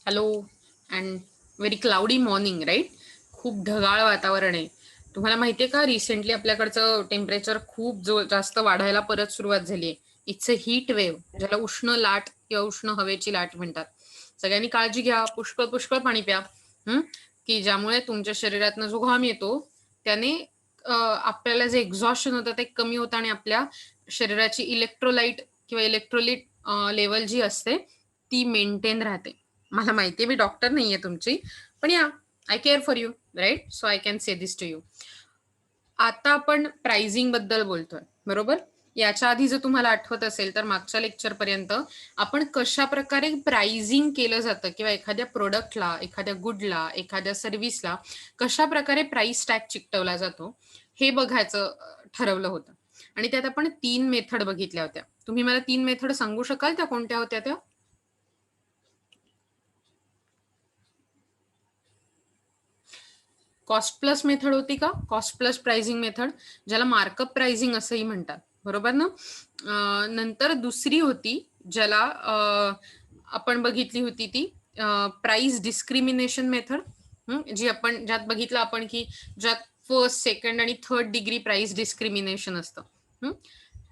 Hello and very cloudy morning right. खूप ढगाळ वातावरण आहे. तुम्हाला माहिती आहे का, रिसेंटली आपल्याकडचं टेम्परेचर खूप जास्त वाढायला परत सुरुवात झाली आहे. इट्स अ हीट वेव्ह, ज्याला उष्ण लाट किंवा उष्ण हवेची लाट म्हणतात. सगळ्यांनी काळजी घ्या, पुष्कळ पुष्कळ पाणी प्या. हं? की ज्यामुळे तुमच्या शरीरातनं जो घाम येतो त्याने आपल्याला जे एक्झॉशन होतं ते कमी होतं आणि आपल्या शरीराची इलेक्ट्रोलाइट किंवा इलेक्ट्रोलिट लेवल जी असते ती मेंटेन राहते. मला माहिती आहे मी डॉक्टर नाहीये तुमची, पण या I care for you, right? So I can say this to you. आता आपण प्राइसिंग बद्दल बोलतोय, बरोबर? याच्या आधी जर तुम्हाला आठवत असेल तर मागच्या लेक्चर पर्यंत आपण कशा प्रकारे प्राइसिंग केलं जातं किंवा एखाद्या प्रोडक्टला, एखाद्या गुडला, एखाद्या सर्व्हिसला कशा प्रकारे प्राइस टॅग चिकटवला जातो हे बघायचं ठरवलं होतं. आणि त्यात आपण 3 मेथड बघितल्या होत्या. तुम्ही मला 3 मेथड सांगू शकाल त्या कोणत्या होत्या त्या? कॉस्ट प्लस मेथड होती का? कॉस्ट प्लस प्राइसिंग मेथड, ज्याला मार्कअप प्राइसिंग असंही म्हणतात, बरोबर ना? नंतर दुसरी होती ज्याला आपण बघितली होती ती प्राइस डिस्क्रिमिनेशन मेथड, जी आपण ज्यात बघितलं आपण की ज्यात फर्स्ट, सेकंड आणि थर्ड डिग्री प्राइस डिस्क्रिमिनेशन असतं.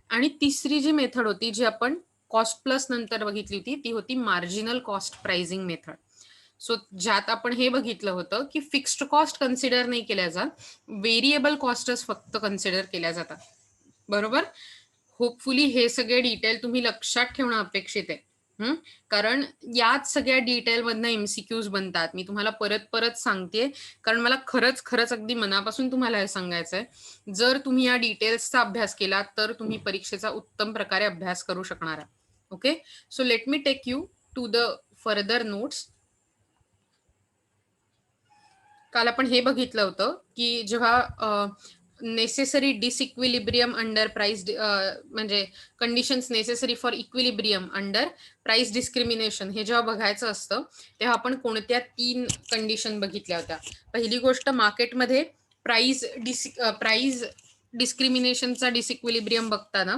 आणि तिसरी जी मेथड होती जी आपण कॉस्ट प्लस नंतर बघितली होती ती होती marginal cost pricing method. So ज्यात आपण हे बघितलं होतं की फिक्स्ड कॉस्ट कन्सिडर नाही केल्या जात, व्हेरिएबल कॉस्टच फक्त कन्सिडर केल्या जातात, बरोबर? होपफुली हे सगळे डिटेल तुम्ही लक्षात ठेवणं अपेक्षित आहे. कारण याच सगळ्या डिटेल मधनं एमसीक्यूज बनतात. मी तुम्हाला परत परत सांगते, कारण मला खरंच खरंच अगदी मनापासून तुम्हाला हे सांगायचंय. जर तुम्ही या डिटेल्सचा अभ्यास केला तर तुम्ही परीक्षेचा उत्तम प्रकारे अभ्यास करू शकणार आहात. Okay, so let me take you to the further notes. काल आपण हे बघितलं होतं की जेव्हा नेसेसरी डिसइक्विलिब्रियम अंडर प्राइस, म्हणजे conditions necessary for equilibrium under price discrimination हे जेव्हा बघायचं असतं तेव्हा आपण कोणत्या 3 कंडिशन बघितल्या होत्या. पहिली गोष्ट, मार्केटमध्ये प्राइस डिस्क्रिमिनेशनचा डिसइक्विलिब्रियम बघताना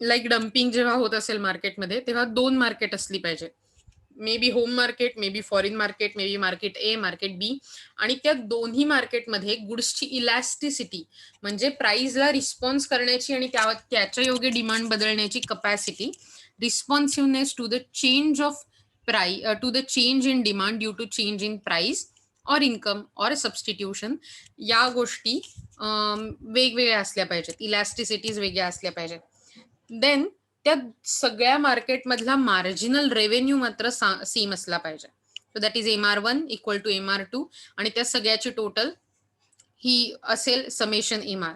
लाईक डम्पिंग जेव्हा होत असेल मार्केटमध्ये तेव्हा 2 मार्केट असली पाहिजे. Maybe home market, maybe foreign market, maybe market A, market B. आणि त्या दोन्ही मार्केटमध्ये गुड्सची इलॅस्टिसिटी म्हणजे प्राइसला रिस्पॉन्स करण्याची आणि त्याच्या योग्य डिमांड बदलण्याची capacity, responsiveness to the change of to the change in demand due to change in price or income or substitution, या गोष्टी वेगवेगळ्या असल्या पाहिजेत, इलॅस्टिसिटीज वेगळ्या असल्या पाहिजेत. देन त्या सगळ्या मार्केटमधला मार्जिनल रेव्हेन्यू मात्र सेम असला पाहिजे. So that is MR1 equal to MR2 आणि त्या सगळ्याची टोटल ही असेल समेशन MR.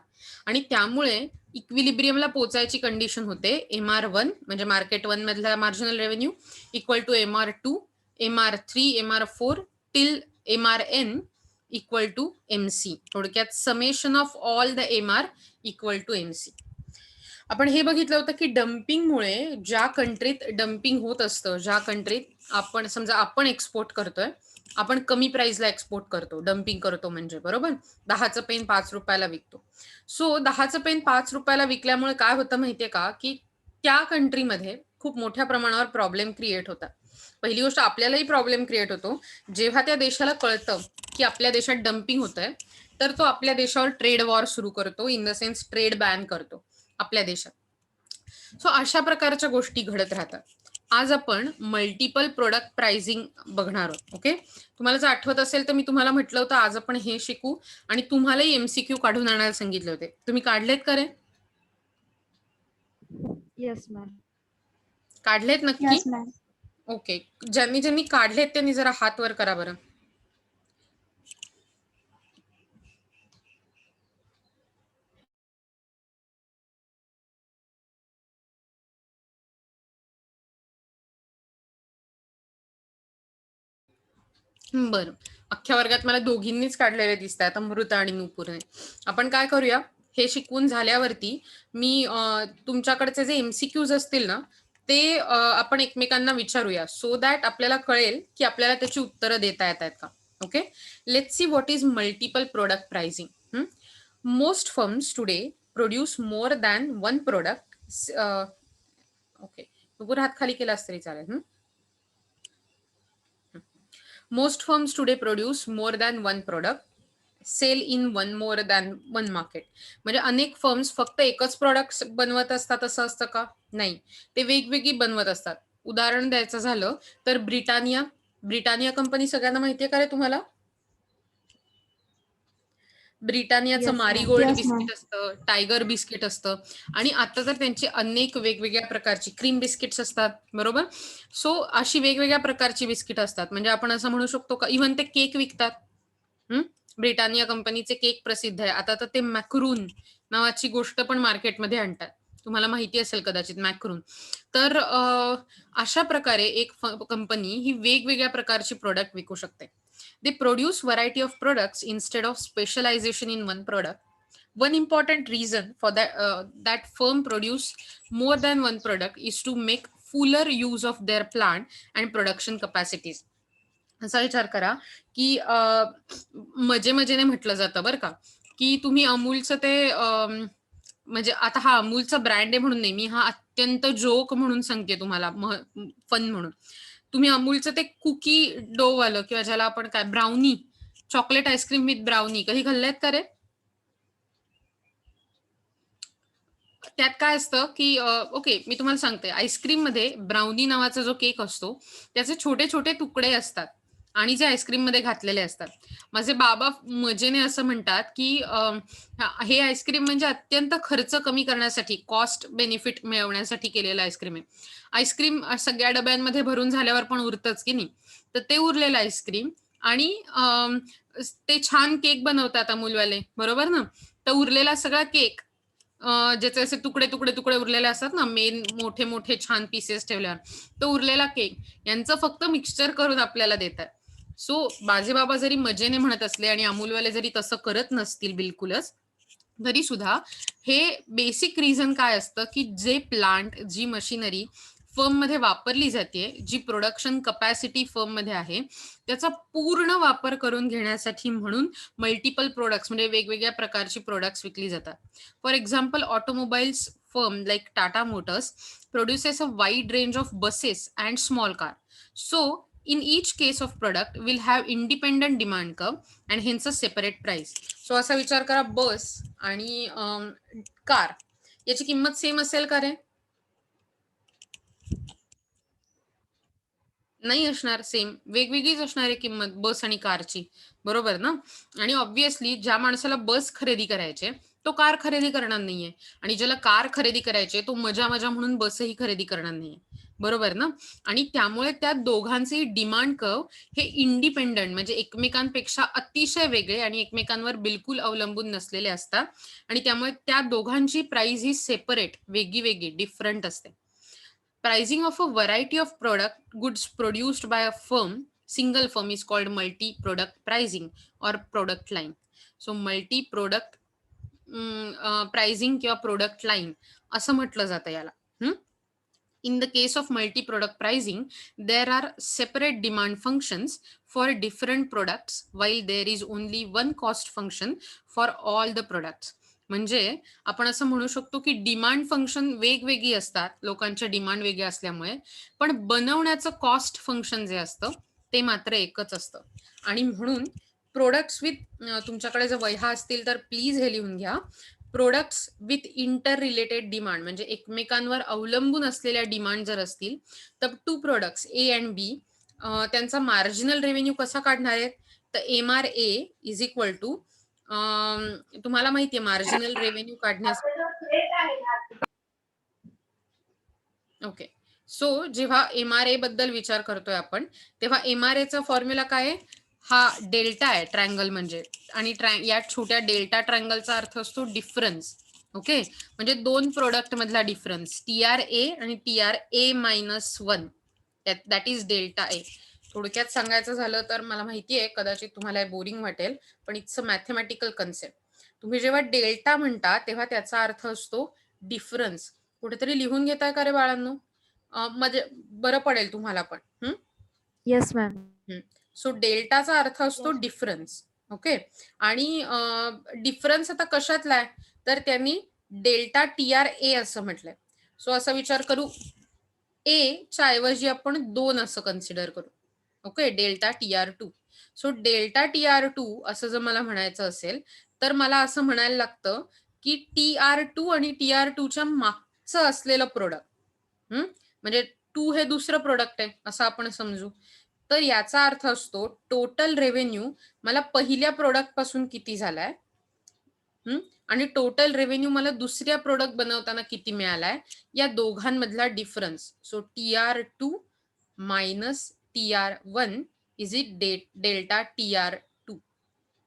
आणि त्यामुळे इक्विलिब्रियमला पोचायची कंडिशन होते MR1 म्हणजे मार्केट 1 मधला marginal revenue equal to MR2, MR3, MR4 till MRN equal to MC. थोडक्यात summation of all the MR equal to MC. आपण हे बघितलं होतं की डम्पिंगमुळे ज्या कंट्रीत डम्पिंग होत असतं, ज्या कंट्रीत आपण समजा आपण एक्सपोर्ट करतोय, आपण कमी प्राइसला एक्सपोर्ट करतो, डम्पिंग करतो म्हणजे, बरोबर? 10चं पेन 5 रुपयाला विकतो. सो 10चं पेन 5 रुपयाला विकल्यामुळे काय होतं माहितीये का, की त्या कंट्रीमध्ये खूप मोठ्या प्रमाणावर प्रॉब्लेम क्रिएट होतात. पहिली गोष्ट, आपल्यालाही प्रॉब्लेम क्रिएट होतो जेव्हा त्या देशाला कळतं की आपल्या देशात डम्पिंग होतंय, तर तो आपल्या देशावर ट्रेड वॉर सुरू करतो, in the sense trade ban करतो आपल्या देशात. सो अशा प्रकारच्या गोष्टी घडत राहतात. आज आपण मल्टिपल प्रोडक्ट प्राइसिंग बघणार आहोत. ओके, तुम्हाला जर आठवत असेल तर मी तुम्हाला म्हटलं होतं आज आपण हे शिकू आणि तुम्हालाही MCQ काढून आणायला सांगितले होते. तुम्ही काढलेत का रे? Yes ma'am. काढलेत नक्की? Yes ma'am. ओके, ज्यांनी ज्यांनी काढलेत त्यांनी जरा हात वर करा बरं. बरं, अख्ख्या वर्गात मला दोघींनीच काढलेले दिसत आहेत, अमृता आणि नुपूरने. आपण काय करूया, हे शिकवून झाल्यावरती मी तुमच्याकडचे जे MCQs असतील ना ते आपण एकमेकांना विचारूया, सो दॅट आपल्याला कळेल की आपल्याला त्याची उत्तरं देता येत आहेत का. Okay, let's see what is multiple product pricing. Most firms today produce more than one product. Okay, Nupur हात खाली केलास तरी चालेल. Most firms today produce more than one product, sell in one more than one market. म्हणजे अनेक firms फक्त एकच product बनवत असतात असं असतं का? नाही, ते वेगवेगळी बनवत असतात. उदाहरण द्यायचं झालं तर ब्रिटानिया कंपनी सगळ्यांना माहितीये का रे तुम्हाला? ब्रिटानियाचं Yes, ma'am. Marigold Yes, biscuit ma'am. असतं, टायगर बिस्किट असतं आणि आता तर त्यांचे अनेक वेगवेगळ्या प्रकारची क्रीम बिस्किट्स असतात, बरोबर? सो अशी वेगवेगळ्या प्रकारची बिस्किट असतात. म्हणजे आपण असं म्हणू शकतो का इव्हन ते केक विकतात. ब्रिटानिया कंपनीचे केक प्रसिद्ध आहे. आता तर ते मॅक्रून नावाची गोष्ट पण मार्केटमध्ये आणतात. तुम्हाला माहिती असेल कदाचित मॅक्रून. तर अशा प्रकारे एक कंपनी ही वेगवेगळ्या प्रकारची प्रोडक्ट विकू शकते. They produce variety of products instead of specialization in one product. One important reason for that firm produce more than one product is to make fuller use of their plant and production capacities. असा विचार करा की मजेने म्हटलं जातं बरं का, की तुम्ही अमूलचं ते म्हणजे आता हा अमूलचा ब्रँड आहे म्हणून नाही, मी हा अत्यंत जोक म्हणून सांगते तुम्हाला, फन म्हणून. तुम्ही अमूलचं ते कुकी डो वालं किंवा ज्याला आपण काय brownie, chocolate ice cream with brownie कधी खाल्लेत का रे? त्यात काय असतं की ओके मी तुम्हाला सांगते, आईस्क्रीम मध्ये ब्राउनी नावाचा जो केक असतो त्याचे छोटे छोटे तुकडे असतात आणि जे आईस्क्रीम मध्ये घातलेले असतात. माझे बाबा मजेने असं म्हणतात की हे आईस्क्रीम म्हणजे अत्यंत खर्च कमी करण्यासाठी, कॉस्ट बेनिफिट मिळवण्यासाठी केलेलं आईस्क्रीम आहे. आईस्क्रीम सगळ्या डब्यांमध्ये भरून झाल्यावर पण उरतच की नाही, तर ते उरलेलं आईस्क्रीम आणि ते छान केक बनवतात अमूलवाले, बरोबर ना? तर उरलेला सगळा केक ज्याचे असे तुकडे तुकडे तुकडे उरलेले असतात ना, मेन मोठे मोठे छान पीसेस ठेवल्यावर, तो उरलेला केक यांचं फक्त मिक्सचर करून आपल्याला देतात. सो माझे बाबा जरी मजेने म्हणत असले आणि अमूलवाले जरी तसं करत नसतील बिलकुलच, तरी सुद्धा हे बेसिक रिझन काय असतं की जे प्लांट, जी मशिनरी फर्म मध्ये वापरली जाते, जी प्रोडक्शन कपॅसिटी फर्म मध्ये आहे, त्याचा पूर्ण वापर करून घेण्यासाठी म्हणून मल्टिपल प्रोडक्ट्स म्हणजे वेगवेगळ्या प्रकारची प्रोडक्ट्स विकली जातात. For example, automobiles firm like Tata Motors produces a wide range of buses and small car. So, in each case of product will have independent demand curve and hence a separate price. So, असा विचार करा, बस आणि car याची किंमत same असेल का रे? नाही असणार सेम, वेगवेगळीच असणार आहे किंमत बस आणि कारची, बरोबर ना? आणि ऑब्व्हियसली ज्या माणसाला बस खरेदी करायचे तो कार खरेदी करणार नाहीये आणि ज्याला कार खरेदी करायचे तो मजा मजा म्हणून बसही खरेदी करणार नाहीये, बरोबर ना? आणि त्यामुळे त्या दोघांचे डिमांड कर्व हे इंडिपेंडंट म्हणजे एकमेकांपेक्षा अतिशय वेगळे आणि एकमेकांवर बिलकुल अवलंबून नसलेले असतात आणि त्यामुळे त्या दोघांची प्राइस ही सेपरेट, वेगळी वेगळी, डिफरंट असते. Pricing of a variety of product goods produced by a single firm is called multi-product pricing or product line. So multi-product pricing किंवा product line असं म्हटलं जातं याला. In the case of multi-product pricing, there are separate demand functions for different products while there is only one cost function for all the products. म्हणजे आपण असं म्हणू शकतो की डिमांड फंक्शन वेगवेगळी असतात, लोकांच्या डिमांड वेगळ्या असल्यामुळे, पण बनवण्याचं कॉस्ट फंक्शन जे असतं ते मात्र एकच असतं. आणि म्हणून प्रोडक्ट्स विथ, तुमच्याकडे जर वह्या असतील तर प्लीज हे लिहून घ्या. Products with inter related demand म्हणजे एकमेकांवर अवलंबून असलेल्या डिमांड जर असतील तर टू प्रोडक्ट्स ए अँड बी त्यांचा मार्जिनल रेव्हेन्यू कसा काढणार आहेत? तर MRA इज इक्वल टू, तुम्हाला माहितीये मार्जिनल रेव्हेन्यू काढण्यासाठी, ओके, सो जेव्हा MRA बद्दल विचार करतोय आपण तेव्हा MRA चा फॉर्म्युला काय आहे? हा डेल्टा आहे, ट्रायंगल म्हणजे, आणि या छोट्या डेल्टा ट्रायंगलचा अर्थ असतो डिफरन्स. ओके, म्हणजे दोन प्रोडक्ट मधला डिफरन्स TRA आणि TRA-1, that is delta A. थोडक्यात सांगायचं झालं तर मला माहितीये कदाचित तुम्हाला बोरिंग वाटेल, पण इट्स अ मॅथमॅटिकल कन्सेप्ट. तुम्ही जेव्हा डेल्टा म्हणता तेव्हा त्याचा अर्थ असतो डिफरन्स. कुठेतरी लिहून घेताय का रे बाळांनो? म्हणजे बरं पडेल तुम्हाला पण. Yes, ma'am. सो डेल्टाचा अर्थ असतो डिफरन्स. ओके, आणि डिफरन्स आता कशातला आहे? तर त्यांनी डेल्टा TRA असं म्हटलंय. सो असा विचार करू, ए च्या ऐवजी आपण 2 असं कन्सिडर करू. Okay, delta TR2. So delta TR2 असं जर मला म्हणायचं असेल, तर मला असं म्हणायला लागतं, की TR2 आणि TR2च्या मागचं असलेलं प्रोडक्ट. म्हणजे 2 हे दुसरं प्रोडक्ट आहे, असं आपण समजू. तर याचा अर्थ असतो टोटल रेव्हेन्यू मला पहिल्या प्रॉडक्टपासून किती झालाय आणि टोटल रेव्हेन्यू मला दुसऱ्या प्रॉडक्ट बनवताना किती मिळालाय, या दोघांमधला difference. So TR2 minus TR1 is it delta TR2.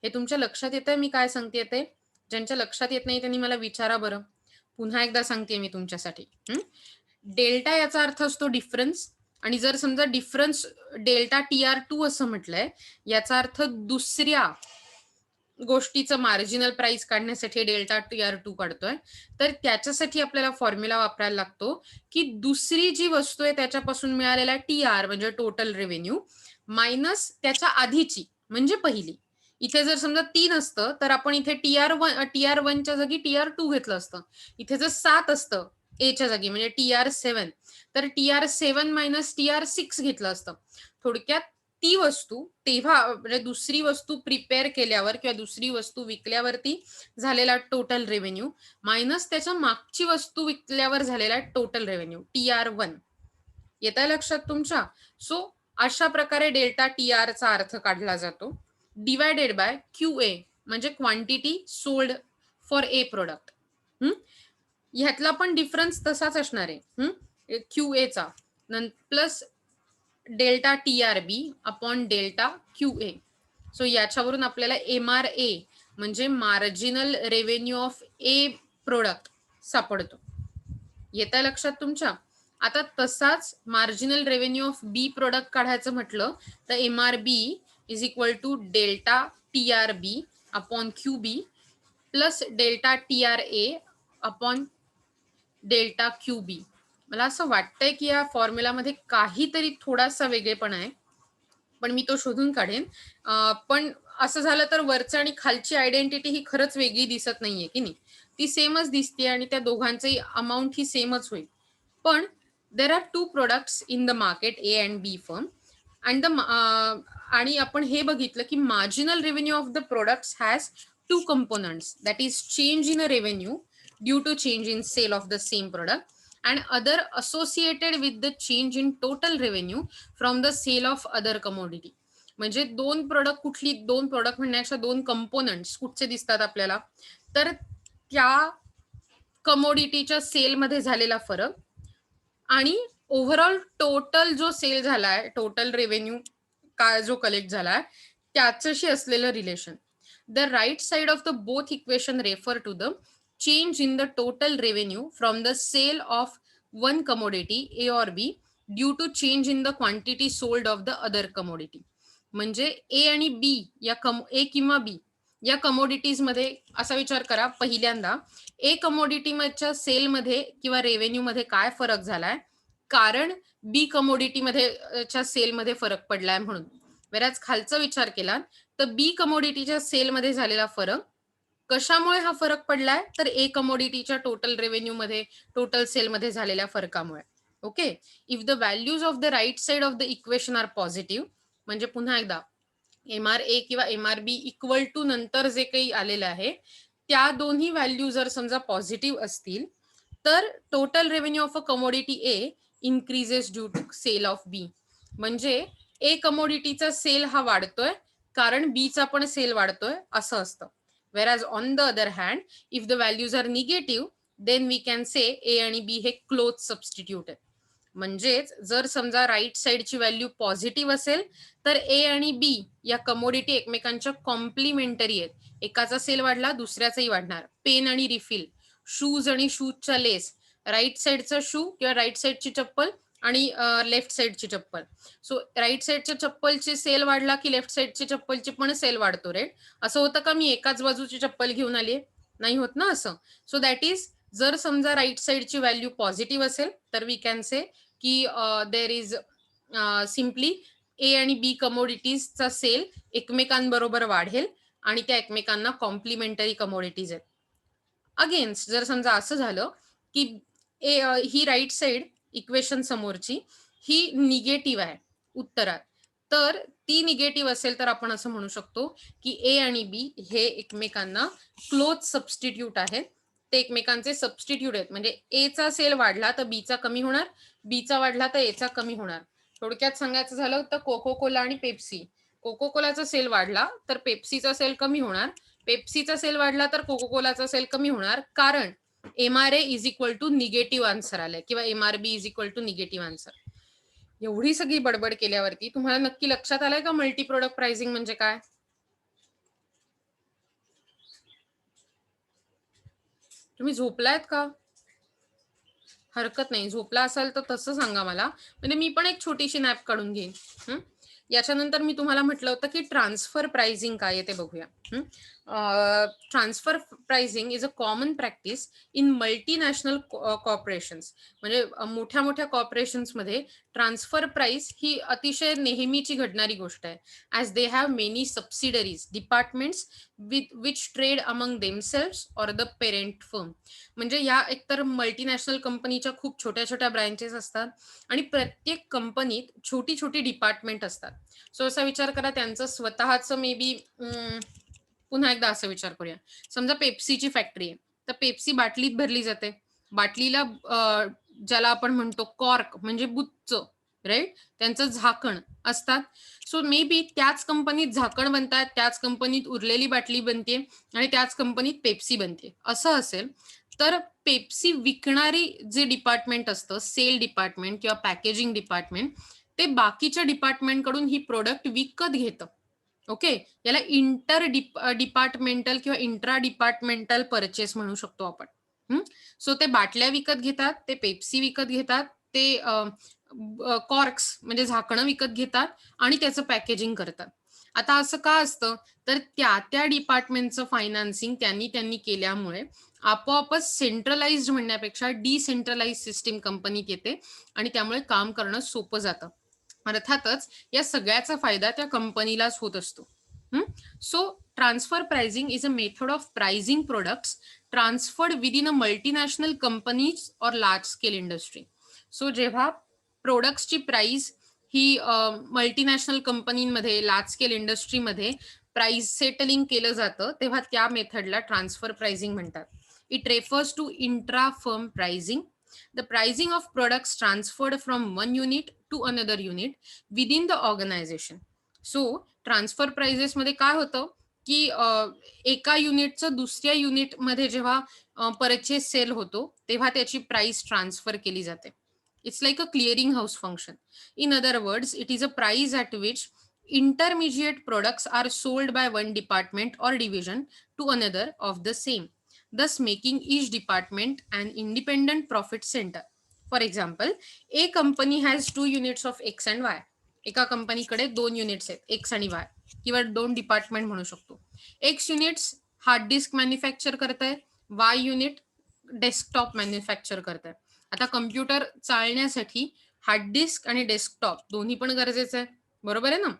हे तुमच्या लक्षात येतंय मी काय सांगतेय ते? ज्यांच्या लक्षात येत नाही त्यांनी मला विचारा बरं. पुन्हा एकदा सांगते मी तुमच्यासाठी. डेल्टा याचा अर्थ असतो डिफरन्स, आणि जर समजा डिफरन्स डेल्टा TR2 असं म्हटलंय, याचा अर्थ दुसऱ्या गोष्टीचं मार्जिनल प्राइस काढण्यासाठी डेल्टा TR2 काढतोय. तर त्याच्यासाठी आपल्याला फॉर्म्युला वापरायला लागतो, की दुसरी जी वस्तू आहे त्याच्यापासून मिळालेला TR म्हणजे टोटल रेव्हेन्यू मायनस त्याच्या आधीची म्हणजे पहिली. इथे जर समजा 3 असतं, तर आपण इथे TR1च्या जागी TR2 घेतलं असतं. इथे जर 7 असतं Aच्या जागी म्हणजे TR7, तर TR7 मायनस TR6 घेतलं असतं. थोडक्यात ती वस्तू तेव्हा म्हणजे दुसरी वस्तू प्रिपेअर केल्यावर किंवा दुसरी वस्तू विकल्यावरती झालेला टोटल रेव्हेन्यू मायनस त्याच्या मागची वस्तू विकल्यावर झालेला टोटल रेव्हेन्यू TR1. येतंय लक्षात तुमच्या? सो अशा प्रकारे डेल्टा TR चा अर्थ काढला जातो, डिवायडेड बाय QA म्हणजे quantity sold for A product. ह्यातला पण डिफरन्स तसाच असणार आहे, QA चा plus delta TRB upon delta QA. So याच्यावरून आपल्याला MRA म्हणजे marginal revenue of A product सापडतो. येतंय लक्षात तुमच्या? आता तसाच marginal revenue of B product काढायचं म्हटलं तर MRB is equal to delta TRB upon QB plus delta TRA upon delta QB. मला असं वाटतंय की या फॉर्म्युलामध्ये काहीतरी थोडासा वेगळेपणा आहे, पण मी तो शोधून काढेन. पण असं झालं तर वरचं आणि खालची आयडेंटिटी ही खरंच वेगळी दिसत नाहीये की नाही, ती सेमच दिसते आणि त्या दोघांची अमाऊंट ही सेमच होईल. पण there are two products in the market A and B firm and आणि आपण हे बघितलं की marginal revenue of the products has two components, that is change in a revenue due to change in sale of the same product and other associated with the change in total revenue from the sale of other commodity. म्हणजे दोन product म्हणण्यापेक्षा दोन components कुठचे दिसतात आपल्याला, तर त्या कमोडिटीच्या सेलमध्ये झालेला फरक आणि ओव्हरऑल टोटल जो सेल झालाय, टोटल रेव्हेन्यू काय जो कलेक्ट झालाय त्याच्याशी असलेलं relation. The right side of the both equation refer to the change in the total revenue from the sale of one commodity A or B due to change in the quantity sold of the other commodity. म्हणजे A आणि B या A किंवा B या commodities मध्ये असा विचार करा, पहिल्यांदा ए कमोडिटीच्या सेलमध्ये किंवा रेव्हेन्यू मध्ये काय फरक झालाय, कारण बी कमोडिटीमध्ये च्या सेलमध्ये फरक पडलाय म्हणून. वेराज खालचा विचार केला तर बी कमोडिटीच्या सेलमध्ये झालेला फरक कशामुळे हा फरक पडलाय, तर ए कमोडिटीच्या टोटल रेव्हेन्यू मध्ये टोटल सेल मध्ये झालेल्या फरकामुळे. Okay, if the values of the right side of the equation are positive, म्हणजे पुन्हा एकदा MRA किंवा MRB इक्वल टू नंतर जे काही आलेलं आहे त्या दोन्ही व्हॅल्यू जर समजा पॉझिटिव्ह असतील तर total revenue of a commodity A increases due to sale of B. म्हणजे ए कमोडिटीचा सेल हा वाढतोय कारण बीचा पण सेल वाढतोय असं असतं. Whereas on the other hand, if the values are negative, then we can say A आणि B हे क्लोज सबस्टिट्यूट आहेत. म्हणजेच जर समजा राईट साइडची व्हॅल्यू पॉझिटिव्ह असेल तर ए आणि बी या कमोडिटी एकमेकांच्या कॉम्प्लिमेंटरी आहेत. एकाचा सेल वाढला दुसऱ्याचाही वाढणार. पेन आणि रिफिल, शूज आणि शूजच्या लेस, राईट साइडचा शू किंवा राईट साइडची चप्पल आणि लेफ्ट साइडची चप्पल. सो राईट साइडच्या चप्पलची सेल वाढला की लेफ्ट साइडची चप्पलची पण सेल वाढतो रेट. असं होतं का मी एकाच बाजूची चप्पल घेऊन आली, नाही होत ना असं. सो दॅट इज जर समजा राईट साइडची व्हॅल्यू पॉझिटिव्ह असेल तर वी कॅन से की देर इज सिम्पली ए आणि बी कमोडिटीजचा सेल एकमेकांबरोबर वाढेल आणि त्या एकमेकांना कॉम्प्लिमेंटरी कमोडिटीज आहेत. अगेन्स्ट जर समजा असं झालं की ही राईट साइड इक्वेशन समोरची ही निगेटिव्ह आहे उत्तरात, तर ती निगेटिव्ह असेल तर आपण असं म्हणू शकतो की ए आणि बी हे एकमेकांना क्लोज सबस्टिट्यूट आहेत, ते एकमेकांचे सबस्टिट्यूट आहेत. म्हणजे ए चा सेल वाढला तर बी चा कमी होणार, बी चा वाढला तर ए चा कमी होणार. थोडक्यात सांगायचं झालं तर कोको कोला आणि पेप्सी, कोको कोलाचा सेल वाढला तर पेप्सीचा सेल कमी होणार, पेप्सीचा सेल वाढला तर कोको कोलाचा सेल कमी होणार, कारण MRA is equal to negative answer आलाय किंवा MRB is equal to negative answer. एवढी सगळी बडबड केल्यावरती तुम्हाला नक्की लक्षात आलंय का मल्टी प्रोडक्ट प्राइसिंग म्हणजे काय? तुम्ही झोपलायत का? हरकत नाही, झोपला असाल तर तसं सांगा मला, म्हणजे मी पण एक छोटीशी नॅप काढून घेईन. याच्यानंतर मी तुम्हाला म्हटलं होतं की ट्रान्सफर प्राइसिंग काय आहे ते बघूया. Transfer pricing is a common practice in multinational corporations. म्हणजे मोठ्या मोठ्या कॉर्पोरेशन्समध्ये ट्रान्सफर प्राइस ही अतिशय नेहमीची घडणारी गोष्ट आहे. As they have many subsidiaries departments which trade among themselves or the parent firm. म्हणजे या एकतर मल्टीनॅशनल कंपनीच्या खूप छोट्या छोट्या ब्रँचेस असतात आणि प्रत्येक कंपनीत छोटी छोटी डिपार्टमेंट असतात. सो असा विचार करा त्यांचं स्वतःचं मे बी, पुन्हा एकदा असा विचार करूया. समजा पेप्सीची फॅक्टरी आहे, तर पेप्सी बाटलीत भरली जाते. बाटलीला ज्याला आपण म्हणतो कॉर्क म्हणजे बुच्च, राईट, त्यांचं झाकण असतात. सो मे बी त्याच कंपनीत झाकण बनतात, त्याच कंपनीत उरलेली बाटली बनते आणि त्याच कंपनीत पेप्सी बनते, असं असेल तर पेप्सी विकणारी जे डिपार्टमेंट असतं, सेल डिपार्टमेंट किंवा पॅकेजिंग डिपार्टमेंट, ते बाकीच्या डिपार्टमेंटकडून ही प्रोडक्ट विकत घेतं. ओके, याला डिपार्टमेंटल किंवा इंट्रा डिपार्टमेंटल परचेस म्हणू शकतो आपण. सो ते बाटल्या विकत घेतात, ते पेप्सी विकत घेतात, ते कॉर्क्स म्हणजे झाकणं विकत घेतात आणि त्याचं पॅकेजिंग करतात. आता असं का असतं, तर त्या त्या डिपार्टमेंटचं फायनान्सिंग त्यांनी केल्यामुळे आपोआपच सेंट्रलाइज्ड म्हणण्यापेक्षा डिसेंट्रलाइज सिस्टीम कंपनीत येते आणि त्यामुळे काम करणं सोपं जातं. अर्थातच या सगळ्याचा फायदा त्या कंपनीलाच होत असतो. So transfer pricing is a method of pricing products transferred within a multinational companies और लार्ज स्केल इंडस्ट्री. सो जेव्हा प्रोडक्ट्सची प्राइस ही मल्टीनॅशनल कंपनीमध्ये, लार्ज स्केल इंडस्ट्रीमध्ये प्राइस सेटलिंग केलं जातं, तेव्हा त्या मेथडला ट्रान्सफर प्राइसिंग म्हणतात. It refers to intra firm pricing, the pricing of products transferred from one unit to another unit within the organization. So transfer prices मध्ये काय होतं की एका युनिटचं दुसऱ्या युनिटमध्ये जेव्हा परचेस सेल होतो तेव्हा त्याची प्राइस ट्रान्सफर केली जाते. It's like a clearing house function. In other words, it is a price at which intermediate products are sold by one department or division to another of the same, thus making each department an independent profit center. For example, a company has 2 units of X and Y. एका कंपनीकडे 2 units आहेत, x आणि Y, किंवा 2 department म्हणू शकतो. X units hard disk manufacture करतायत, Y unit desktop manufacture करतायत. आता कम्प्युटर चालण्यासाठी हार्ड डिस्क आणि डेस्कटॉप दोन्ही पण गरजेचं आहे, बरोबर आहे ना?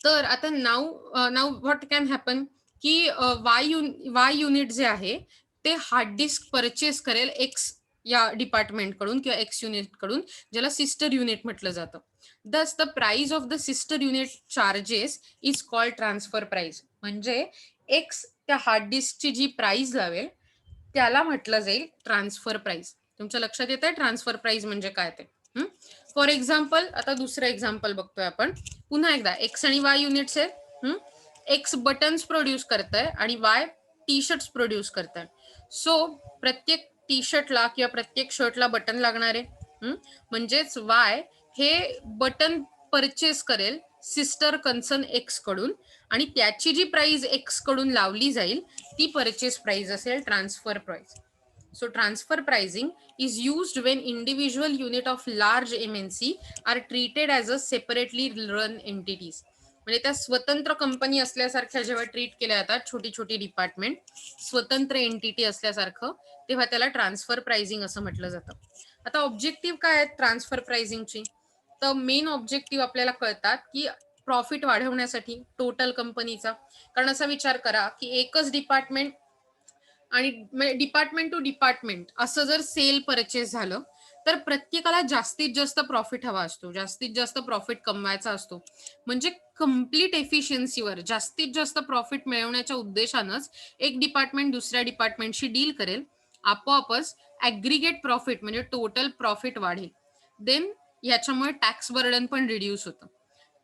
तर आता नाव व्हॉट कॅन हॅपन की वाय युनिट जे आहे ते हार्ड डिस्क परचेस करेल एक्स या डिपार्टमेंट कडून किंवा एक्स युनिट कडून, ज्याला सिस्टर युनिट म्हटलं जातं. दस the price of the sister unit charges is called transfer price. म्हणजे एक्स त्या हार्ड डिस्कची जी प्राइस लावेल त्याला म्हटलं जाईल ट्रान्सफर प्राइस. तुमच्या लक्षात येत आहे ट्रान्सफर प्राइस म्हणजे काय ते? फॉर एक्झाम्पल, आता दुसरं एक्झाम्पल बघतोय आपण. पुन्हा एकदा एक्स आणि वाय युनिट्स आहेत. एक्स बटन्स प्रोड्यूस करताय आणि वाय टी शर्ट्स प्रोड्यूस करताय. सो प्रत्येक टी शर्टला किंवा प्रत्येक शर्टला बटन लागणार आहे. म्हणजेच वाय हे बटन परचेस करेल सिस्टर कन्सर्न एक्स कडून आणि त्याची जी प्राइस एक्स कडून लावली जाईल ती परचेस प्राइस असेल transfer price. So transfer pricing is used when individual unit of large MNC are treated as a separately run entities. म्हणजे त्या स्वतंत्र कंपनी असल्यासारख्या जेव्हा ट्रीट केल्या जातात, छोटी छोटी डिपार्टमेंट स्वतंत्र एंटिटी असल्यासारखं, तेव्हा त्याला ट्रान्सफर प्राइसिंग असं म्हटलं जातं. आता ऑब्जेक्टिव्ह काय आहेत ट्रान्सफर प्राइसिंगची? तर मेन ऑब्जेक्टिव्ह आपल्याला कळतात की प्रॉफिट वाढवण्यासाठी टोटल कंपनीचा. कारण असा विचार करा की एकच डिपार्टमेंट आणि डिपार्टमेंट टू डिपार्टमेंट असं जर सेल परचेस झालं तर प्रत्येकाला जास्तीत जास्त प्रॉफिट हवा असतो, जास्तीत जास्त प्रॉफिट कमवायचा असतो. म्हणजे कंप्लीट एफिशियन्सीवर जास्तीत जास्त प्रॉफिट मिळवण्याच्या उद्देशानंच एक डिपार्टमेंट दुसऱ्या डिपार्टमेंटशी डील करेल. आपोआपच ॲग्रीगेट प्रॉफिट म्हणजे टोटल प्रॉफिट वाढेल. देन याच्यामुळे टॅक्स बर्डन पण रिड्यूस होतं.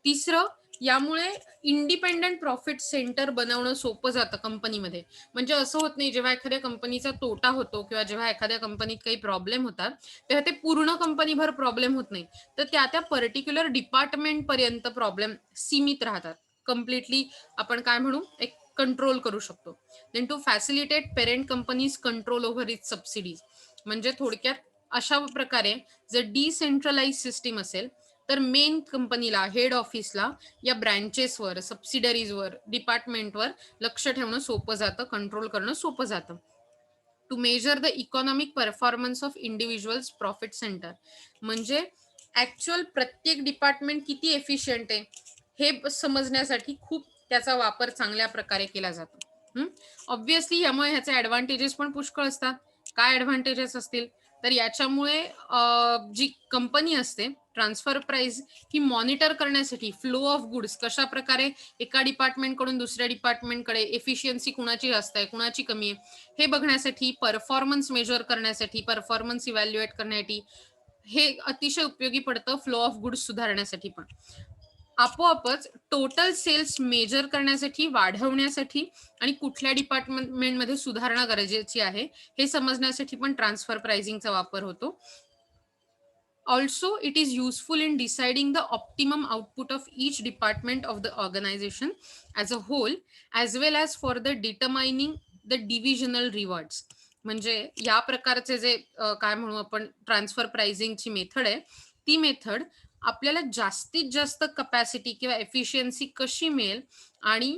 तिसरं, यामुळे इंडिपेंडंट प्रॉफिट सेंटर बनवणं सोपं जातं कंपनीमध्ये. म्हणजे असं होत नाही, जेव्हा एखाद्या कंपनीचा तोटा होतो किंवा जेव्हा एखाद्या कंपनीत काही प्रॉब्लेम होतात, तेव्हा ते पूर्ण कंपनीभर प्रॉब्लेम होत नाही. तर त्या पर्टिक्युलर डिपार्टमेंट पर्यंत प्रॉब्लेम सीमित राहतात. कम्प्लिटली आपण काय म्हणू, एक कंट्रोल करू शकतो. Then to facilitate parent companies control over its subsidies. म्हणजे थोडक्यात अशा प्रकारे जर डिसेंट्रलाइज सिस्टीम असेल, तर मेन कंपनीला, हेड ऑफिसला या ब्रँचेसवर, सबसिडरीजवर, डिपार्टमेंटवर लक्ष ठेवणं सोपं जातं, कंट्रोल करणं सोपं जातं. To measure the economic performance of individuals profit centre. म्हणजे ऍक्च्युअल प्रत्येक डिपार्टमेंट किती एफिशियंट आहे हे समजण्यासाठी खूप त्याचा वापर चांगल्या प्रकारे केला जातो. ऑब्व्हियसली यामुळे ह्याचे ऍडव्हान्टेजेस पण पुष्कळ असतात. काय ऍडव्हान्टेजेस असतील, तर याच्यामुळे जी कंपनी असते, ट्रान्सफर प्राइस ही मॉनिटर करण्यासाठी फ्लो ऑफ गुड्स कशा प्रकारे एका डिपार्टमेंटकडून दुसऱ्या डिपार्टमेंटकडे, एफिशियन्सी कुणाची जास्त आहे, कुणाची कमी आहे, हे बघण्यासाठी, परफॉर्मन्स मेजर करण्यासाठी, परफॉर्मन्स इव्हॅल्युएट करण्यासाठी हे अतिशय उपयोगी पडतं. फ्लो ऑफ गुड्स सुधारण्यासाठी पण. आपोआपच टोटल सेल्स मेजर करण्यासाठी, वाढवण्यासाठी आणि कुठल्या डिपार्टमेंटमध्ये सुधारणा गरजेची आहे हे समजण्यासाठी पण ट्रान्सफर प्राइसिंगचा वापर होतो. Also, it is useful in deciding the optimum output of each department of the organization as a whole, as well as for the determining the divisional rewards. म्हणजे या प्रकारचे जे काय म्हणू आपण, ट्रान्सफर प्राइसिंगची मेथड आहे, ती मेथड आपल्याला जास्तीत जास्त कपॅसिटी किंवा एफिशियन्सी कशी मिळेल आणि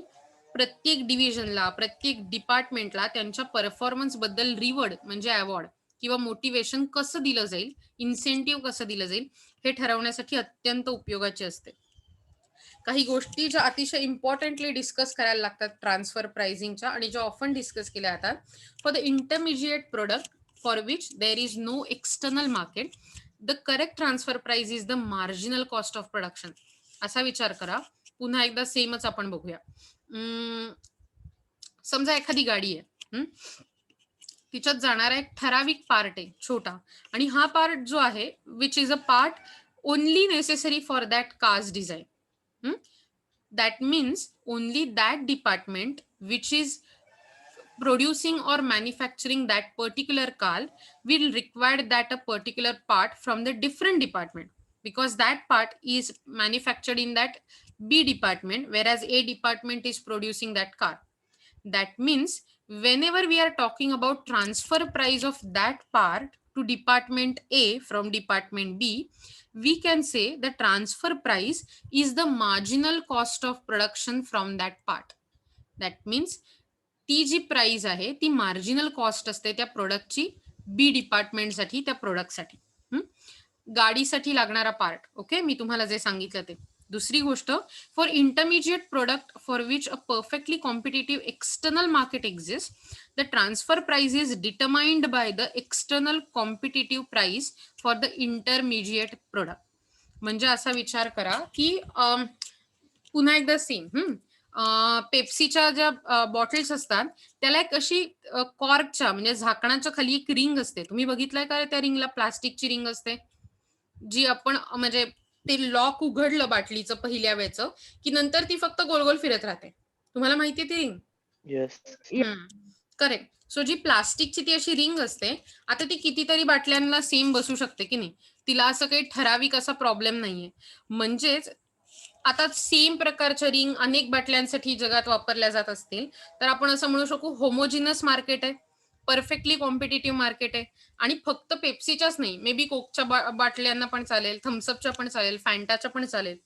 प्रत्येक डिव्हिजनला, प्रत्येक डिपार्टमेंटला त्यांच्या परफॉर्मन्स बद्दल रिवॉर्ड म्हणजे अवॉर्ड किंवा मोटिवेशन कसं दिलं जाईल, इन्सेंटिव्ह कसं दिलं जाईल, हे ठरवण्यासाठी अत्यंत उपयोगाची असते. काही गोष्टी ज्या अतिशय इम्पॉर्टंटली डिस्कस करायला लागतात ट्रान्सफर प्राइसिंगच्या आणि ज्या ऑफन डिस्कस केल्या जातात. For the intermediate product for which there is no external market, the correct transfer price is the marginal cost of production. असा विचार करा. पुन्हा एकदा सेमच आपण बघूया. समजा एखादी गाडी आहे, तिच्यात जाणारा एक ठराविक पार्ट आहे छोटा, आणि हा पार्ट जो आहे which is a part only necessary for that cars design. That means only that department which is producing or manufacturing that particular car will require that a particular part from the different department, because that part is manufactured in that B department, whereas A department is producing that car. That means whenever we are talking about transfer price of that part to department A from department B, we can say the transfer price is the marginal cost of production from that part. That means ती जी price आहे ती marginal cost असते त्या प्रोडक्टची बी डिपार्टमेंटसाठी, त्या प्रोडक्टसाठी. गाडीसाठी लागणारा part. Okay, मी तुम्हाला जे सांगितलं ते. दुसरी गोष्ट, for intermediate product for which a perfectly competitive external market exist, the transfer price is determined by the external competitive price for the intermediate product. म्हणजे असा विचार करा की पुन्हा एकदा सेम, पेप्सीच्या ज्या बॉटल्स असतात त्याला एक अशी कॉर्कच्या म्हणजे झाकणाच्या खाली एक रिंग असते. तुम्ही बघितलंय का त्या रिंगला? प्लास्टिकची रिंग असते जी आपण म्हणजे ते लॉक उघडलं बाटलीचं पहिल्या वेळचं की नंतर ती फक्त गोल गोल फिरत राहते. तुम्हाला माहितीये ती रिंग? येस. करेक्ट. सो जी प्लास्टिकची ती अशी रिंग असते, आता ती कितीतरी बाटल्यांना सेम बसू शकते की नाही, तिला असं काही ठराविक असा प्रॉब्लेम नाहीये. म्हणजेच आता सेम प्रकारच्या रिंग अनेक बाटल्यांसाठी जगात वापरल्या जात असतील तर आपण असं म्हणू शकू होमोजिनस मार्केट आहे, परफेक्टली कॉम्पिटिटिव्ह मार्केट आहे. आणि फक्त पेप्सीच्याच नाही, मे बी कोकच्या बाटल्यांना पण चालेल, थम्सअपच्या पण चालेल, फॅन्टाच्या पण चालेल.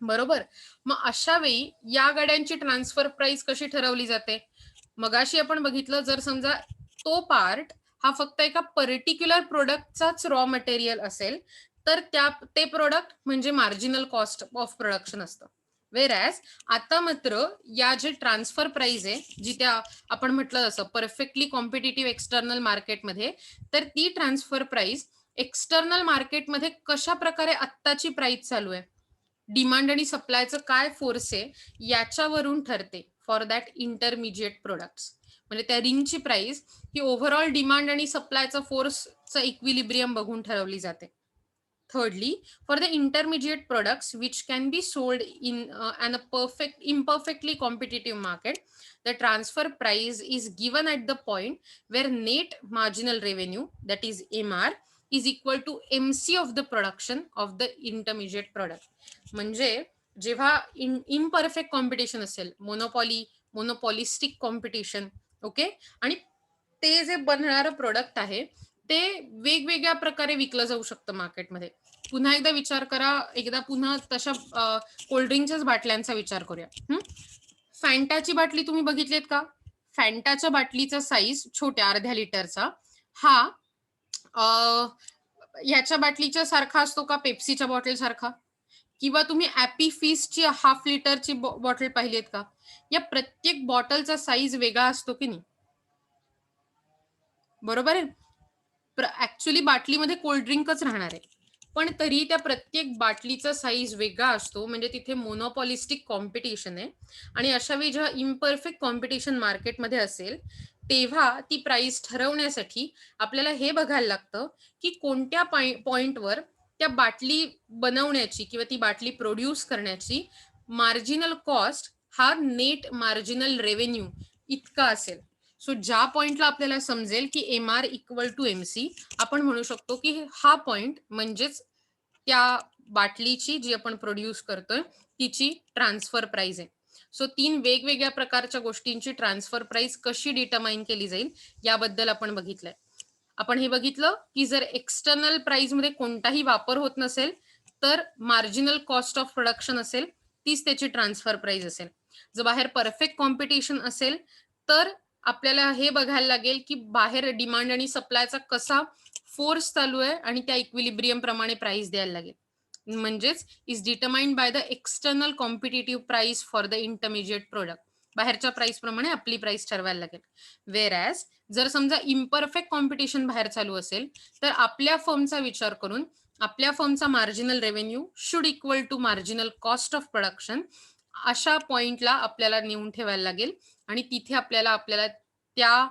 बरोबर. मग अशा वेळी या गाड्यांची ट्रान्सफर प्राइस कशी ठरवली जाते? मगाशी आपण बघितलं, जर समजा तो पार्ट हा फक्त एका पर्टिक्युलर प्रोडक्टचाच रॉ मटेरियल असेल तर ते प्रोडक्ट म्हणजे मार्जिनल कॉस्ट ऑफ प्रोडक्शन असतं. वेरॅज आता मात्र या जे ट्रान्सफर प्राइस आहे जी त्या आपण म्हटलं जसं परफेक्टली कॉम्पिटिटिव्ह एक्सटर्नल मार्केटमध्ये, तर ती ट्रान्सफर प्राइस एक्सटर्नल मार्केटमध्ये कशा प्रकारे आत्ताची प्राइस चालू आहे, डिमांड आणि सप्लायचं काय फोर्स आहे, याच्यावरून ठरते फॉर दॅट इंटरमिजिएट प्रोडक्ट्स. म्हणजे त्या रिंगची प्राइस ही ओव्हरऑल डिमांड आणि सप्लायचा फोर्सचा इक्विलिब्रियम बघून ठरवली जाते. Thirdly, for the intermediate products which can be sold in an imperfectly competitive market, the transfer price is given at the point where net marginal revenue, that is MR, is equal to MC of the production of the intermediate product. म्हणजे जेव्हा imperfect competition असेल, monopolistic competition, okay, आणि ते जे बनणारं product आहे ते वेगवेगळ्या प्रकारे विकलं जाऊ शकतं मार्केटमध्ये. पुन्हा एकदा विचार करा, पुन्हा तशा कोल्ड्रिंकच्याच बाटल्यांचा विचार करूया. फॅन्टाची बाटली तुम्ही बघितलीत का? फॅन्टाच्या बाटलीचा साईज छोट्या अर्ध्या लिटरचा हा ह्याच्या बाटलीच्या सारखा असतो का पेप्सीच्या बॉटल सारखा? किंवा तुम्ही ॲपी फिझची हाफ लिटरची बॉटल पाहिलीत का? या प्रत्येक बॉटलचा साईज वेगळा असतो की नाही? बरोबर आहे. ऍक्च्युली बाटलीमध्ये कोल्ड्रिंकच राहणार आहे, पण तरी त्या प्रत्येक बाटलीचा साईज वेगळा असतो, म्हणजे तिथे मोनोपॉलिस्टिक कॉम्पिटिशन आहे. आणि अशा वेळी जेव्हा इम्परफेक्ट कॉम्पिटिशन मार्केटमध्ये असेल, तेव्हा ती प्राइस ठरवण्यासाठी आपल्याला हे बघायला लागतं की कोणत्या पॉइंटवर त्या बाटली बनवण्याची किंवा ती बाटली प्रोड्यूस करण्याची मार्जिनल कॉस्ट हा नेट मार्जिनल रेव्हेन्यू इतका असेल. सो ज्या पॉइंटला आपल्याला समजेल की MR इक्वल टू MC, आपण म्हणू शकतो की हा पॉइंट म्हणजेच त्या बाटलीची जी आपण प्रोड्यूस करतोय तिची ट्रान्सफर प्राइस आहे. सो 3 वेगवेगळ्या प्रकारच्या गोष्टींची ट्रान्सफर प्राइस कशी डिटरमाइन केली जाईल याबद्दल आपण बघितलंय. आपण हे बघितलं की जर एक्सटर्नल प्राइस मध्ये कोणताही वापर होत नसेल तर मार्जिनल कॉस्ट ऑफ प्रोडक्शन असेल, तीच त्याची ट्रान्सफर प्राइस असेल. जर बाहेर परफेक्ट कॉम्पिटिशन असेल तर आपल्याला हे बघायला लागेल की बाहेर डिमांड आणि सप्लायचा कसा फोर्स चालू आहे आणि त्या इक्विलिब्रियम प्रमाणे प्राइस द्यायला लागेल. म्हणजेच is determined by the external competitive price for the intermediate product. बाहेरच्या प्राइस प्रमाणे आपली प्राइस ठरवायला लागेल. वेर ॲज जर समजा इम्परफेक्ट कॉम्पिटिशन बाहेर चालू असेल तर आपल्या फर्मचा विचार करून आपल्या फर्मचा marginal revenue should equal to marginal cost of production, अशा पॉइंटला आपल्याला नेऊन ठेवायला लागेल आणि तिथे आपल्याला त्या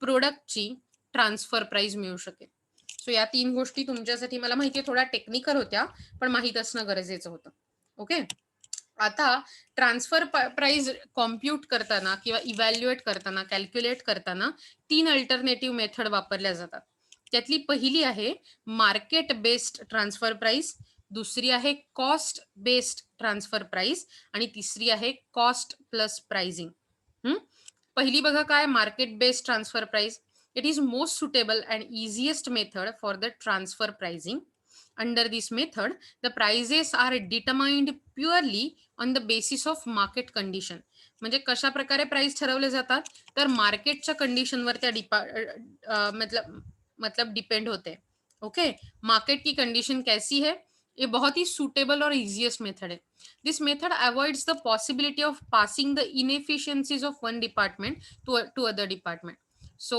प्रोडक्टची ट्रान्सफर प्राइस मिळू शकेल. सो या 3 गोष्टी तुमच्यासाठी मला माहिती आहे थोड्या टेक्निकल होत्या, पण माहीत असणं गरजेचं होतं. ओके. आता ट्रान्सफर प्राइस कॉम्प्यूट करताना किंवा इव्हॅल्युएट करताना, कॅल्क्युलेट करताना 3 अल्टरनेटिव्ह मेथड वापरल्या जातात. त्यातली पहिली आहे मार्केट बेस्ड ट्रान्सफर प्राइस, दुसरी आहे कॉस्ट बेस्ड ट्रान्सफर प्राइस आणि तिसरी आहे कॉस्ट प्लस प्राइसिंग. पहिली बघा काय, market based transfer price. It is most suitable and easiest method for the transfer pricing. Under this method the prices are determined purely on the basis of market condition. म्हणजे कशा प्रकारे price ठरवले जातात तर मार्केटच्या कंडिशनवर त्या मतलब डिपेंड होते. ओके. मार्केट की कंडीशन कैसी है, ये बहुत ही सुटेबल और इजिएस्ट मेथड है. This method avoids the possibility of passing the inefficiencies of one department to other department. So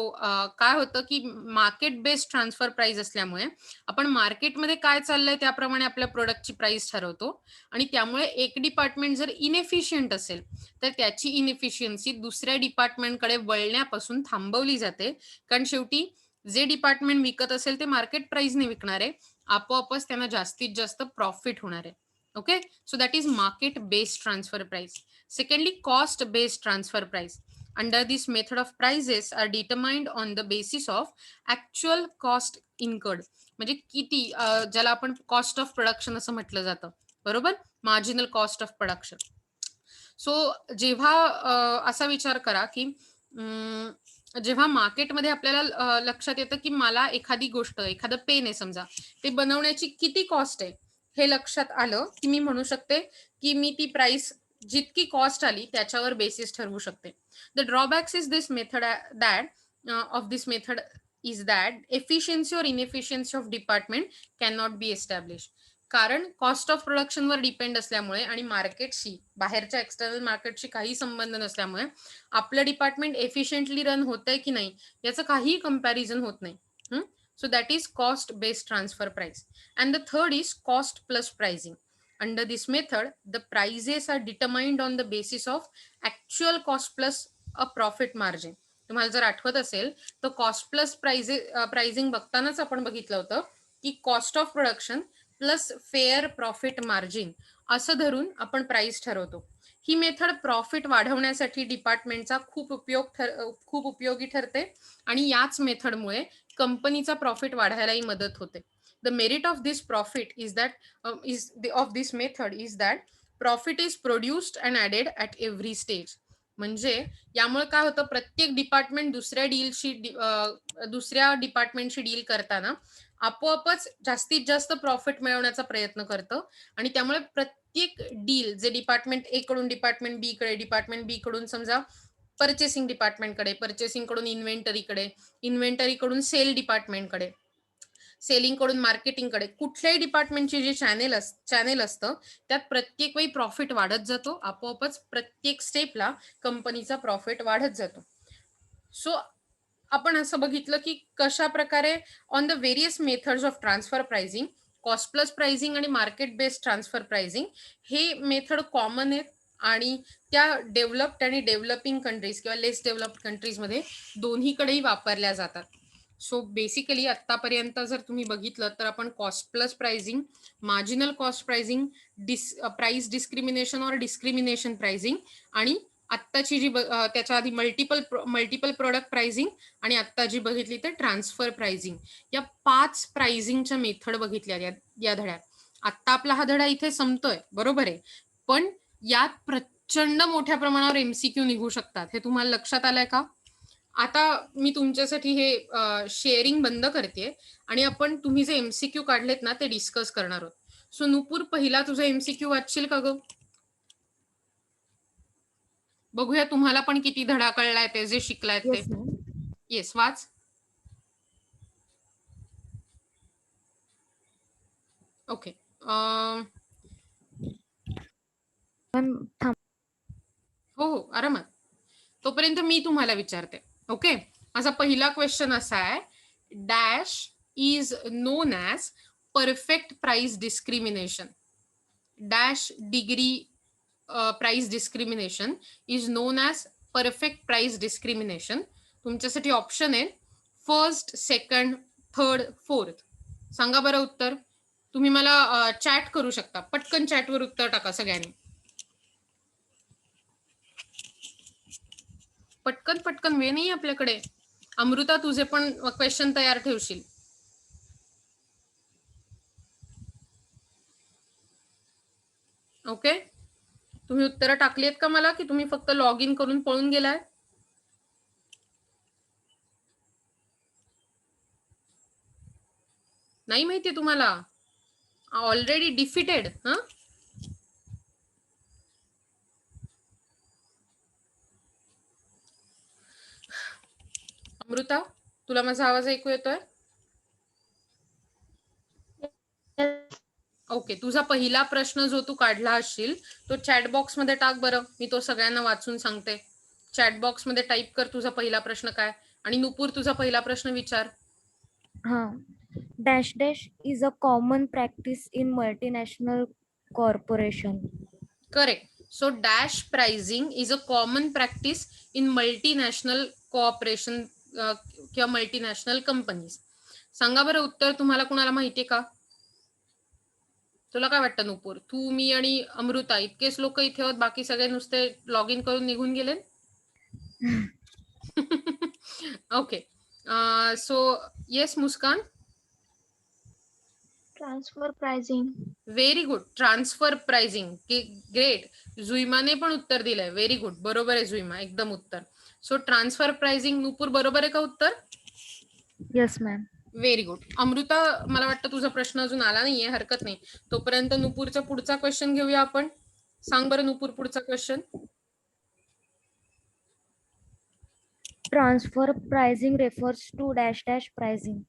काय होतं की मार्केट बेस्ड ट्रान्सफर प्राइस असल्यामुळे आपण मार्केटमध्ये काय चाललंय त्याप्रमाणे आपल्या प्रोडक्टची प्राइस ठरवतो आणि त्यामुळे एक डिपार्टमेंट जर इनएफिशियंट असेल तर त्याची इनएफिशियन्सी दुसऱ्या डिपार्टमेंटकडे वळण्यापासून थांबवली जाते. कारण शेवटी जे डिपार्टमेंट विकत असेल ते मार्केट प्राइसने विकणार आहे, आपोआपच त्यांना जास्तीत जास्त प्रॉफिट होणार आहे. Okay. So that is market based transfer price. Secondly cost based transfer price. Under this method of prices are determined on the basis of actual cost incurred. म्हणजे किती ज्याला आपण कॉस्ट ऑफ प्रोडक्शन असं म्हटलं जातं, बरोबर, marginal cost of production. So जेव्हा असा विचार करा की जेव्हा मार्केटमध्ये आपल्याला लक्षात येतं की मला एखादी गोष्ट, एखादं पेन आहे समजा, ते बनवण्याची किती कॉस्ट आहे हे लक्षात आलं की मी म्हणू शकते की मी ती प्राइस जितकी कॉस्ट आली त्याच्यावर बेसिस ठरवू शकते. The drawbacks is this method of this method is that efficiency or inefficiency of department cannot be established. कारण कॉस्ट ऑफ प्रोडक्शनवर डिपेंड असल्यामुळे आणि मार्केटशी, बाहेरच्या एक्सटर्नल मार्केटशी काही संबंध नसल्यामुळे आपलं डिपार्टमेंट एफिशियंटली रन होतंय की नाही याचं काहीही कंपॅरिझन होत नाही. So that is cost based transfer price. And the third is cost plus pricing. Under this method, the prices are determined on the basis of actual cost plus a profit margin. तुम्हाला जर आठवत असेल तर cost plus pricing बघतानाच आपण बघितलं होतं की cost of production plus fair profit margin असं धरून आपण प्राइस ठरवतो. ही मेथड प्रॉफिट वाढवण्यासाठी डिपार्टमेंटचा खूप उपयोगी ठरते आणि याच मेथडमुळे कंपनीचा प्रॉफिट वाढायलाही मदत होते. The merit of this profit is that of this method is that profit is produced and added at every stage. म्हणजे यामुळे काय होतं, प्रत्येक डिपार्टमेंट दुसऱ्या डिपार्टमेंटशी डील करताना आपोआपच जास्तीत जास्त प्रॉफिट मिळवण्याचा प्रयत्न करतं आणि त्यामुळे प्रत्येक डील जे डिपार्टमेंट ए कडून डिपार्टमेंट बी कडे, डिपार्टमेंट बी कडून समजा पर्चेसिंग डिपार्टमेंटकडे, पर्चेसिंग कडून इन्व्हेंटरीकडे, इन्व्हेंटरी कडून सेल डिपार्टमेंटकडे, सेलिंग कडून मार्केटिंगकडे, कुठल्याही डिपार्टमेंटचे जे चॅनेल असतं त्यात प्रत्येक वेळी प्रॉफिट वाढत जातो. आपोआपच प्रत्येक स्टेपला कंपनीचा प्रॉफिट वाढत जातो. सो आपण असं बघितलं की कशा प्रकारे on the various methods of transfer pricing, cost plus pricing आणि मार्केट बेस्ड ट्रान्सफर प्राइसिंग हे मेथड कॉमन आहेत आणि त्या डेव्हलप्ड आणि डेव्हलपिंग कंट्रीज किंवा लेस डेव्हलप्ड कंट्रीजमध्ये दोन्हीकडेही वापरल्या जातात. सो बेसिकली आतापर्यंत जर तुम्ही बघितलं तर आपण cost plus pricing, marginal cost pricing, price discrimination और डिस्क्रिमिनेशन प्राइसिंग आणि आत्ताची जी त्याच्या आधी मल्टिपल प्रोडक्ट प्राइसिंग आणि आत्ता जी बघितली तर ट्रान्सफर प्राइसिंग, या 5 प्राइसिंगच्या मेथड बघितल्या या धड्यात. आत्ता आपला हा धडा इथे संपतोय, बरोबर आहे, पण यात प्रचंड मोठ्या प्रमाणावर एमसीक्यू निघू शकतात. हे तुम्हाला लक्षात आलंय का? आता मी तुमच्यासाठी हे शेअरिंग बंद करते आणि आपण तुम्ही जे एमसीक्यू काढलेत ना ते डिस्कस करणार आहोत. सो नुपूर, पहिला तुझा एमसीक्यू वाचशील का ग? बघूया तुम्हाला पण किती धडा कळलाय ते जे शिकलायत ते. येस, वाच. ओके. हो, आरामात. तोपर्यंत मी तुम्हाला विचारते. ओके. माझा पहिला क्वेश्चन असा आहे, dash is non as perfect price discrimination. Dash degree price discrimination is non as perfect price discrimination. तुमच्यासाठी ऑप्शन आहे फर्स्ट, सेकंड, थर्ड, फोर्थ. सांगा बरं उत्तर. तुम्ही मला चॅट करू शकता, पटकन चॅटवर उत्तर टाका सगळ्यांनी. पटकन वेळ नाही आपल्याकडे. अमृता, तुझे पण क्वेश्चन तयार ठेवशील. ओके. तुम्ही उत्तरं टाकलीत का मला, की तुम्ही फक्त लॉग इन करून पळून गेलाय? नाही माहिती तुम्हाला? Already defeated. अमृता, तुला माझा आवाज ऐकू येतोय? ओके. तुझा पहिला प्रश्न जो तू काढला असशील तो चॅट बॉक्स मध्ये टाक बरं. मी तो सगळ्यांना वाचून सांगते. चॅट बॉक्स मध्ये टाईप कर तुझा पहिला प्रश्न काय, आणि नुपूर तुझा पहिला प्रश्न विचार. Dash dash is a common practice in multinational corporation. Correct. So dash pricing is a common practice in multinational cooperation किंवा मल्टीनॅशनल कंपनीज. सांगा बरं उत्तर. तुम्हाला कुणाला माहितीये का? तुला काय वाटतं नुपूर? तू, मी आणि अमृता इतकेच लोक इथे आहोत, बाकी सगळे नुसते लॉग इन करून निघून गेले. Okay. So yes Muskan. Transfer pricing. Very good. Transfer pricing. Great. जुईमाने पण उत्तर दिलंय. Very good. बरोबर आहे जुईमा, एकदम उत्तर. So transfer pricing. नुपूर, बरोबर आहे का उत्तर? Yes ma'am. Very good. Amruta, मला वाटतं तुझा प्रश्न अजून आला नाहीये, हरकत नाही. तोपर्यंत नुपूरचा पुढचा क्वेश्चन घेऊया आपण. सांग बरं नुपूर पुढचा question. Transfer pricing refers to dash dash pricing.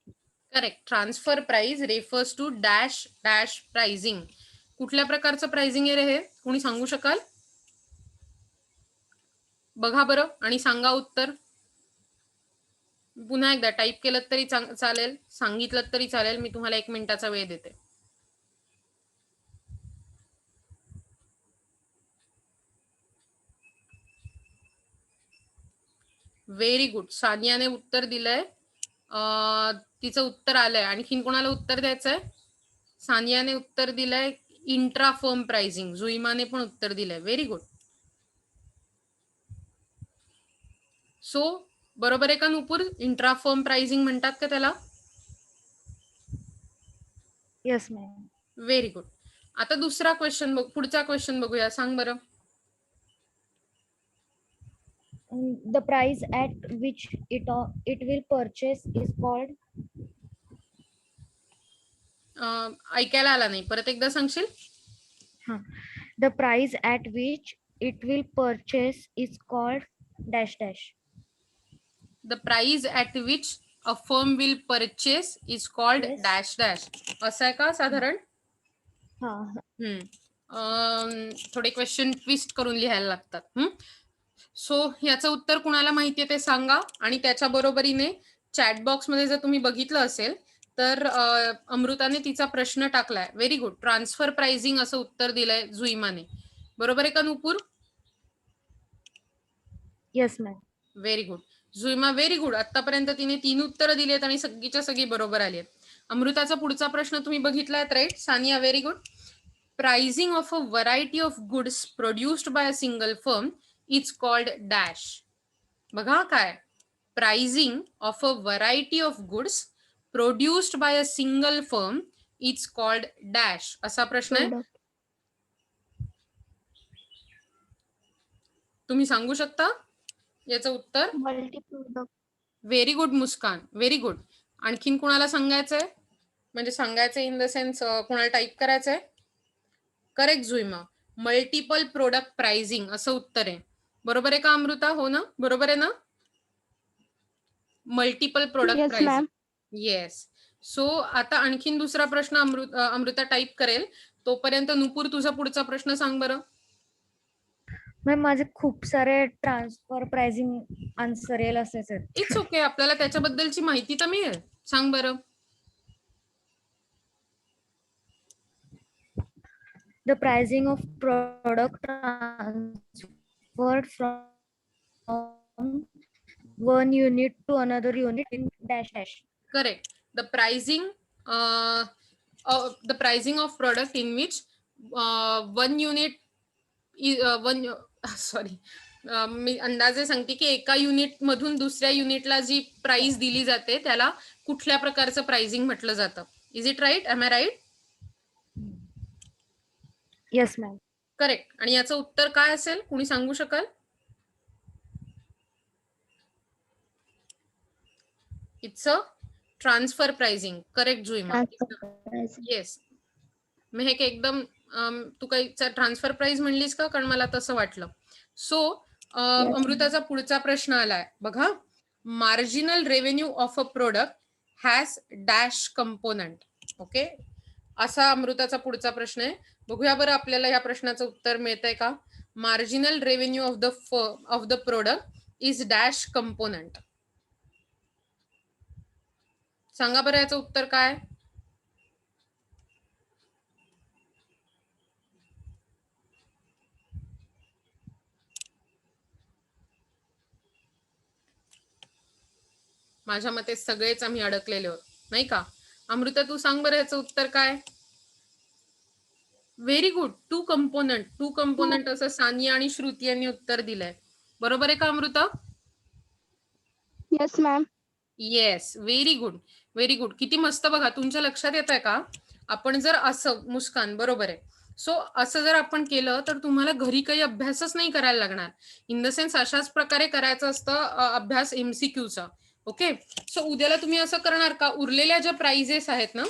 Correct. Transfer price refers to dash dash pricing. कुठल्या प्रकारचं प्राइसिंग आहे रे हे? कोणी सांगू शकाल? बघा बरं आणि सांगा उत्तर. पुन्हा एकदा टाईप केलं तरी चालेल, सांगितलं तरी चालेल. मी तुम्हाला 1 मिनिटाचा वेळ देते. Very good. सानियाने उत्तर दिलंय. तिचं उत्तर आलंय. आणखीन कोणाला उत्तर द्यायचंय? सानियाने उत्तर दिलंय इंट्रा फर्म प्राइसिंग. जुईमाने पण उत्तर दिलंय. Very good. सो बरोबर आहे का नुपूर? इंट्रा फर्म प्राइसिंग म्हणतात का त्याला? Yes ma'am. Very good. आता दुसरा क्वेश्चन पुढचा क्वेश्चन बघूया. सांग बरं. The price at which it will purchase is called. ऐकायला आला नाही. परत एकदा सांगशील? The price at which it will purchase is called dash dash. The price at which a firm will purchase is called Yes. dash dash. असं आहे का साधारण? थोडे क्वेश्चन ट्विस्ट करून लिहायला लागतात. सो याचं उत्तर कुणाला माहितीये ते सांगा. आणि त्याच्या बरोबरीने चॅट बॉक्स मध्ये जर तुम्ही बघितलं असेल तर अमृताने तिचा प्रश्न टाकलाय. Very good. ट्रान्सफर प्राइसिंग असं उत्तर दिलंय जुईमाने. बरोबर आहे का Nupur? Yes ma'am. Very good. Juima very good. आतापर्यंत तिने 3 उत्तरं दिली आणि सगळीच्या सगळी बरोबर आली आहेत. अमृताचा पुढचा प्रश्न तुम्ही बघितलाय right? Sania very good. Pricing of a variety of goods produced by a single firm is called dash. बघा काय? Pricing of a variety of goods produced by a single firm is called dash असा प्रश्न आहे. तुम्ही सांगू शकता याचं उत्तर? Multi product. Very good Muskan. Very good. आणखीन कोणाला सांगायचंय? म्हणजे सांगायचं इन द सेन्स कोणाला टाईप करायचंय? Correct Juima. Multiple product pricing असं उत्तर आहे. बरोबर आहे का अमृता? हो ना? बरोबर आहे ना? Multiple product pricing. Yes. So आता आणखीन दुसरा प्रश्न अमृता टाईप करेल. तोपर्यंत नुपूर तुझा पुढचा प्रश्न सांग बरं. मॅम माझे खूप सारे ट्रान्सफर प्राइसिंग आन्सर येईल असेच आहेत. It's okay. आपल्याला त्याच्याबद्दलची माहिती तर मिळेल. सांग बरं. The pricing of product transferred from one unit to another unit in dash dash. Correct. The pricing of product in which one unit sorry मी अंदाजे सांगते की एका युनिट मधून दुसऱ्या युनिटला जी प्राइस दिली जाते त्याला कुठल्या प्रकारचं प्राइसिंग म्हटलं जातं? Is it right? M I right? Yes ma'am. Correct. आणि याचं उत्तर काय असेल? कुणी सांगू शकाल? It's a transfer pricing. Correct Juima. Yes. Mehak एकदम तू काही ट्रान्सफर प्राइस म्हणलीस का? कारण मला तसं वाटलं. सो अमृताचा पुढचा प्रश्न आलाय बघा. Marginal revenue of a product has dash component. Okay. असा अमृताचा पुढचा प्रश्न आहे. बघूया बरं आपल्याला या प्रश्नाचं उत्तर मिळतंय का? Marginal revenue of the product is dash component. सांगा बरं याचं उत्तर काय? माझ्या मते सगळेच आम्ही अडकलेले आहोत नाही का? अमृता तू सांग बरं याचं उत्तर काय? Very good. टू कंपोनंट असं सानिया आणि श्रुती यांनी उत्तर दिलंय. बरोबर आहे का Amruta? Yes ma'am. Yes. Very good. Very good. किती मस्त. बघा तुमच्या लक्षात येत आहे का? आपण जर असं मुस्कान बरोबर आहे. सो असं जर आपण केलं तर तुम्हाला घरी काही अभ्यासच नाही करायला लागणार. इन द सेन्स अशाच प्रकारे करायचं असतं अभ्यास MCQचा. ओके. सो उद्याला तुम्ही असं करणार का? उरलेल्या ज्या प्राइजेस आहेत ना